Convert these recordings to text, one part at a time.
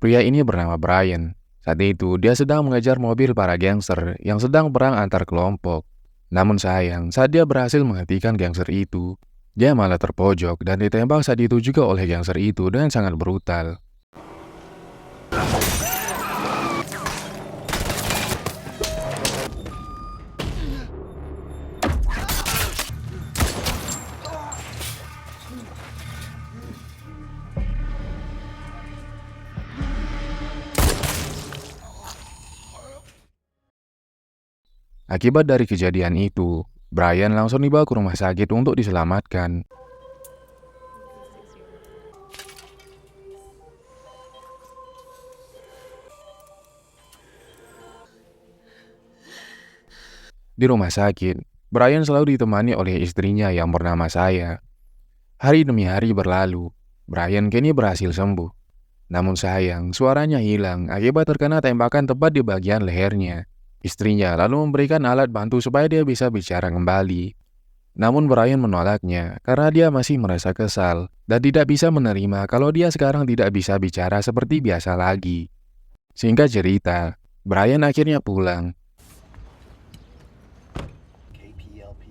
Pria ini bernama Brian. Saat itu, dia sedang mengejar mobil para gangster yang sedang perang antar kelompok. Namun sayang, saat dia berhasil menghentikan gangster itu, dia malah terpojok dan ditembak saat itu juga oleh gangster itu dengan sangat brutal. Akibat dari kejadian itu, Brian langsung dibawa ke rumah sakit untuk diselamatkan. Di rumah sakit, Brian selalu ditemani oleh istrinya yang bernama Saya. Hari demi hari berlalu, Brian kini berhasil sembuh. Namun sayang, suaranya hilang akibat terkena tembakan tepat di bagian lehernya. Istrinya lalu memberikan alat bantu supaya dia bisa bicara kembali. Namun Brian menolaknya karena dia masih merasa kesal dan tidak bisa menerima kalau dia sekarang tidak bisa bicara seperti biasa lagi. Singkat cerita, Brian akhirnya pulang. KPLP.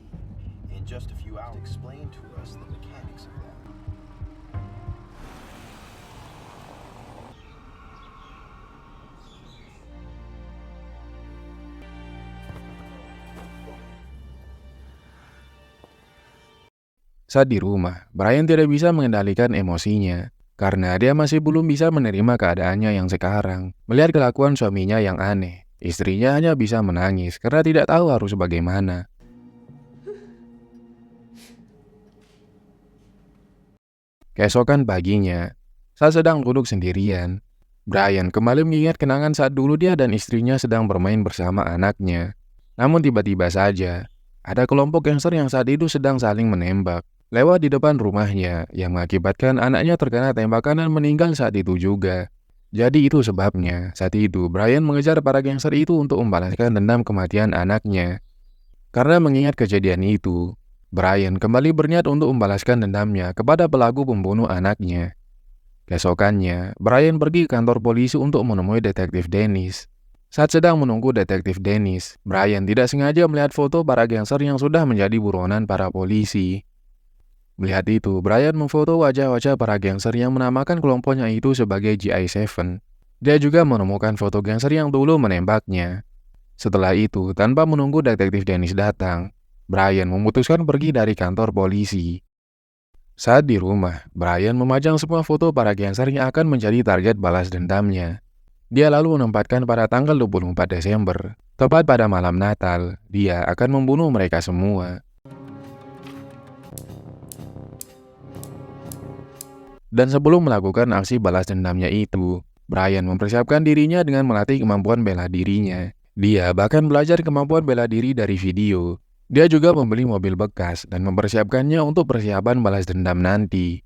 In just a few hours, explain to us the mechanics of that. Saat di rumah, Brian tidak bisa mengendalikan emosinya karena dia masih belum bisa menerima keadaannya yang sekarang. Melihat kelakuan suaminya yang aneh, istrinya hanya bisa menangis karena tidak tahu harus bagaimana. Keesokan paginya, saat sedang duduk sendirian, Brian kembali mengingat kenangan saat dulu dia dan istrinya sedang bermain bersama anaknya. Namun tiba-tiba saja, ada kelompok gangster yang saat itu sedang saling menembak lewat di depan rumahnya yang mengakibatkan anaknya terkena tembakan dan meninggal saat itu juga. Jadi itu sebabnya saat itu Brian mengejar para gangster itu untuk membalaskan dendam kematian anaknya. Karena mengingat kejadian itu, Brian kembali berniat untuk membalaskan dendamnya kepada pelaku pembunuh anaknya. Keesokannya, Brian pergi ke kantor polisi untuk menemui detektif Dennis. Saat sedang menunggu detektif Dennis, Brian tidak sengaja melihat foto para gangster yang sudah menjadi buronan para polisi. Melihat itu, Brian memfoto wajah-wajah para gangster yang menamakan kelompoknya itu sebagai GI7. Dia juga menemukan foto gangster yang dulu menembaknya. Setelah itu, tanpa menunggu detektif Dennis datang, Brian memutuskan pergi dari kantor polisi. Saat di rumah, Brian memajang semua foto para gangster yang akan menjadi target balas dendamnya. Dia lalu menempatkan pada tanggal 24 Desember, tepat pada malam Natal, dia akan membunuh mereka semua. Dan sebelum melakukan aksi balas dendamnya itu, Brian mempersiapkan dirinya dengan melatih kemampuan bela dirinya. Dia bahkan belajar kemampuan bela diri dari video. Dia juga membeli mobil bekas dan mempersiapkannya untuk persiapan balas dendam nanti.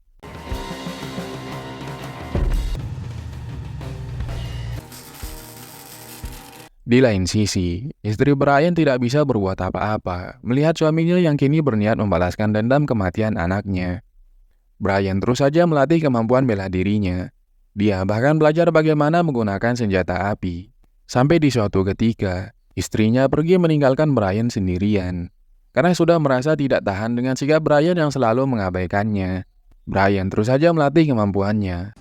Di lain sisi, istri Brian tidak bisa berbuat apa-apa melihat suaminya yang kini berniat membalaskan dendam kematian anaknya. Brian terus saja melatih kemampuan bela dirinya. Dia bahkan belajar bagaimana menggunakan senjata api. Sampai di suatu ketika, istrinya pergi meninggalkan Brian sendirian. Karena sudah merasa tidak tahan dengan sikap Brian yang selalu mengabaikannya. Brian terus saja melatih kemampuannya.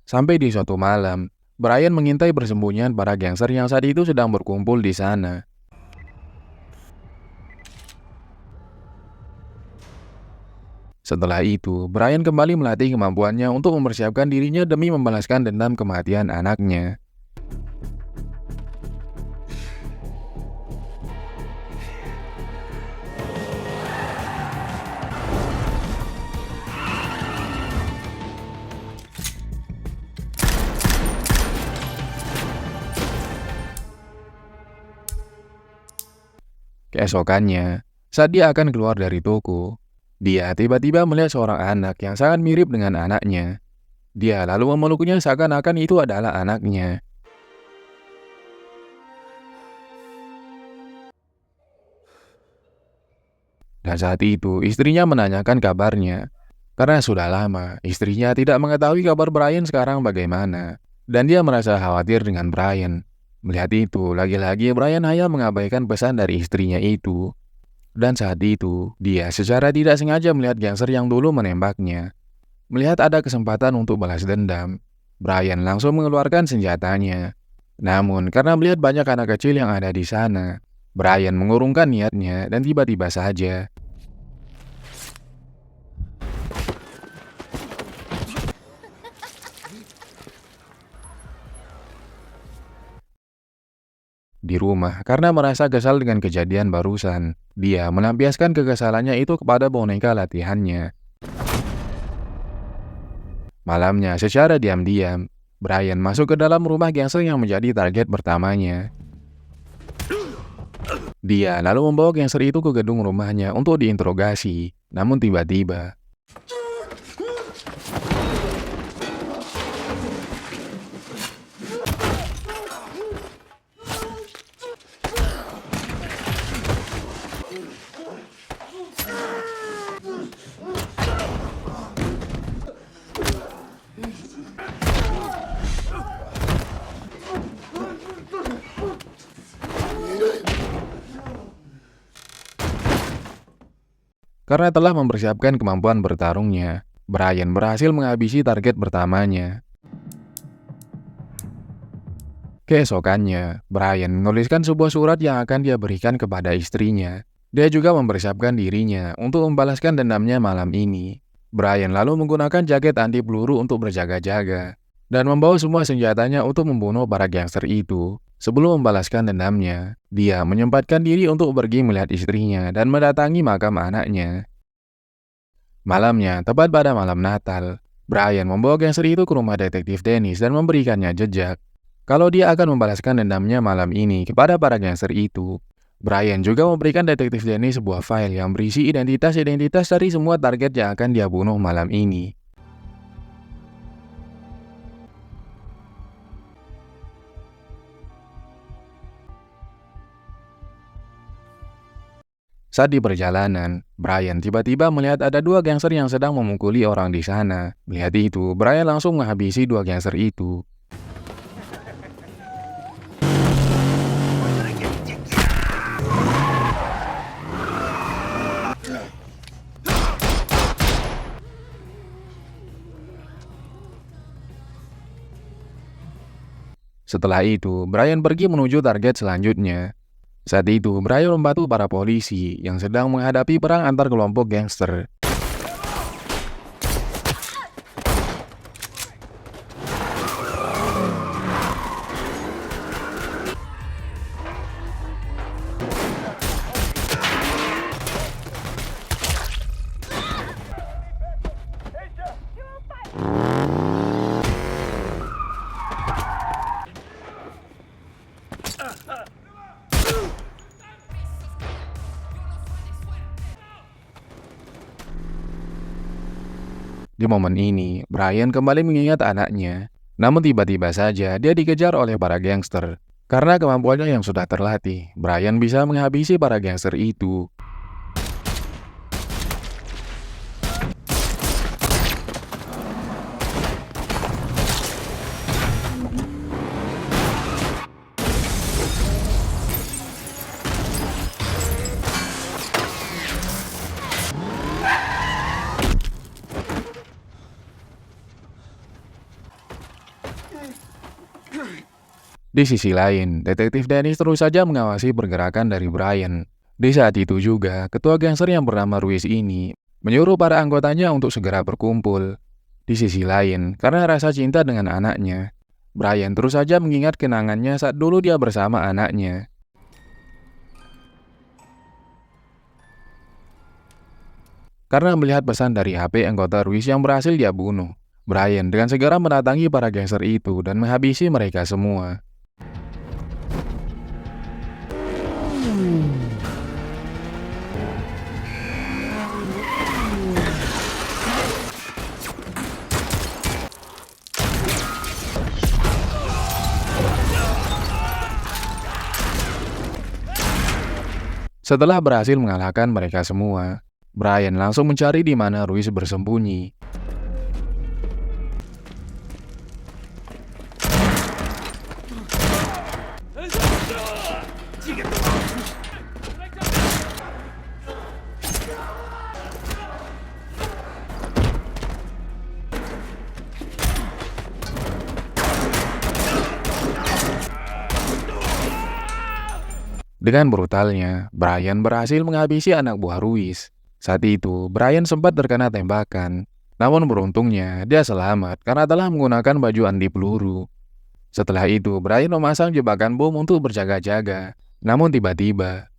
Sampai di suatu malam, Brian mengintai persembunyian para gangster yang saat itu sedang berkumpul di sana. Setelah itu, Brian kembali melatih kemampuannya untuk mempersiapkan dirinya demi membalaskan dendam kematian anaknya. Keesokannya, saat dia akan keluar dari toko, dia tiba-tiba melihat seorang anak yang sangat mirip dengan anaknya. Dia lalu memeluknya seakan-akan itu adalah anaknya. Dan saat itu istrinya menanyakan kabarnya. Karena sudah lama istrinya tidak mengetahui kabar Brian sekarang bagaimana. Dan dia merasa khawatir dengan Brian. Melihat itu, lagi-lagi Brian hanya mengabaikan pesan dari istrinya itu. Dan saat itu, dia secara tidak sengaja melihat gangster yang dulu menembaknya. Melihat ada kesempatan untuk balas dendam, Brian langsung mengeluarkan senjatanya. Namun, karena melihat banyak anak kecil yang ada di sana, Brian mengurungkan niatnya dan tiba-tiba saja di rumah. Karena merasa kesal dengan kejadian barusan, dia melampiaskan kekesalannya itu kepada boneka latihannya. Malamnya, secara diam-diam, Brian masuk ke dalam rumah gangster yang menjadi target pertamanya. Dia lalu membawa gangster itu ke gedung rumahnya untuk diinterogasi. Namun tiba-tiba, karena telah mempersiapkan kemampuan bertarungnya, Brian berhasil menghabisi target pertamanya. Keesokannya, Brian menuliskan sebuah surat yang akan dia berikan kepada istrinya. Dia juga mempersiapkan dirinya untuk membalaskan dendamnya malam ini. Brian lalu menggunakan jaket anti peluru untuk berjaga-jaga dan membawa semua senjatanya untuk membunuh para gangster itu. Sebelum membalaskan dendamnya, dia menyempatkan diri untuk pergi melihat istrinya dan mendatangi makam anaknya. Malamnya, tepat pada malam Natal, Brian membawa gangster itu ke rumah detektif Dennis dan memberikannya jejak kalau dia akan membalaskan dendamnya malam ini kepada para gangster itu. Brian juga memberikan detektif Dennis sebuah file yang berisi identitas-identitas dari semua target yang akan dia bunuh malam ini. Saat di perjalanan, Brian tiba-tiba melihat ada dua gangster yang sedang memukuli orang di sana. Melihat itu, Brian langsung menghabisi dua gangster itu. Setelah itu, Brian pergi menuju target selanjutnya. Saat itu, Brian membantu para polisi yang sedang menghadapi perang antar kelompok gangster. Di momen ini, Brian kembali mengingat anaknya. Namun tiba-tiba saja dia dikejar oleh para gangster. Karena kemampuannya yang sudah terlatih, Brian bisa menghabisi para gangster itu. Di sisi lain, detektif Dennis terus saja mengawasi pergerakan dari Brian. Di saat itu juga, ketua gangster yang bernama Ruiz ini menyuruh para anggotanya untuk segera berkumpul. Di sisi lain, karena rasa cinta dengan anaknya, Brian terus saja mengingat kenangannya saat dulu dia bersama anaknya. Karena melihat pesan dari HP anggota Ruiz yang berhasil dia bunuh, Brian dengan segera mendatangi para gangster itu dan menghabisi mereka semua. Setelah berhasil mengalahkan mereka semua, Brian langsung mencari di mana Ruiz bersembunyi. Dengan brutalnya, Brian berhasil menghabisi anak buah Ruiz. Saat itu, Brian sempat terkena tembakan. Namun beruntungnya, dia selamat karena telah menggunakan baju anti peluru. Setelah itu, Brian memasang jebakan bom untuk berjaga-jaga. Namun tiba-tiba,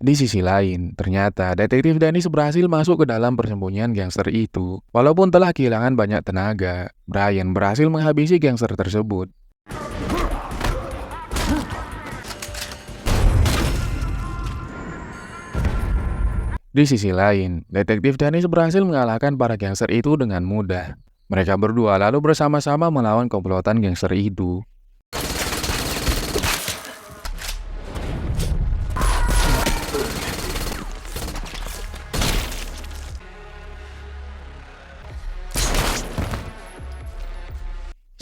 di sisi lain, ternyata detektif Dennis berhasil masuk ke dalam persembunyian gangster itu. Walaupun telah kehilangan banyak tenaga, Brian berhasil menghabisi gangster tersebut. Di sisi lain, detektif Dennis berhasil mengalahkan para gangster itu dengan mudah. Mereka berdua lalu bersama-sama melawan komplotan gangster itu.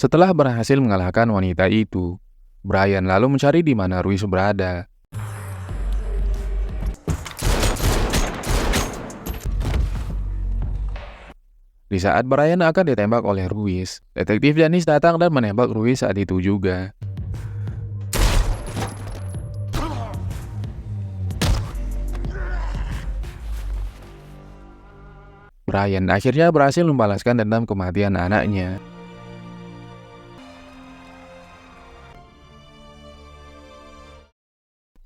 Setelah berhasil mengalahkan wanita itu, Brian lalu mencari di mana Ruiz berada. Di saat Brian akan ditembak oleh Ruiz, detektif Dennis datang dan menembak Ruiz saat itu juga. Brian akhirnya berhasil membalaskan dendam kematian anaknya.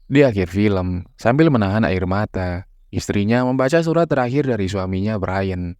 Di akhir film, sambil menahan air mata, istrinya membaca surat terakhir dari suaminya Brian.